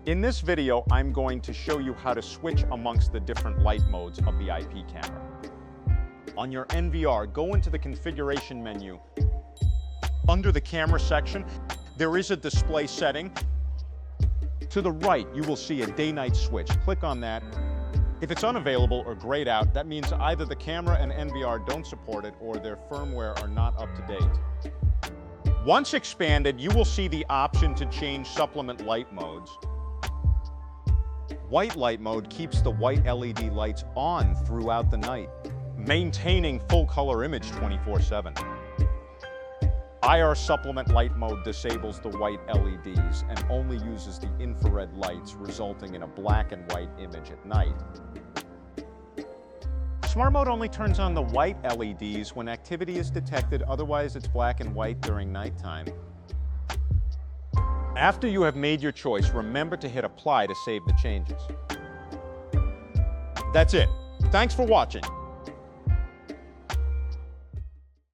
In this video, I'm going to show you how to switch amongst the different light modes of the IP camera. On your NVR, go into the configuration menu. Under the camera section, there is a display setting. To the right, you will see a day-night switch. Click on that. If it's unavailable or grayed out, that means either the camera and NVR don't support it or their firmware are not up to date. Once expanded, you will see the option to change supplement light modes. White light mode keeps the white LED lights on throughout the night, maintaining full color image 24/7. IR supplement light mode disables the white LEDs and only uses the infrared lights, resulting in a black and white image at night. Smart mode only turns on the white LEDs when activity is detected, otherwise it's black and white during nighttime. After you have made your choice, remember to hit apply to save the changes. That's it. Thanks for watching.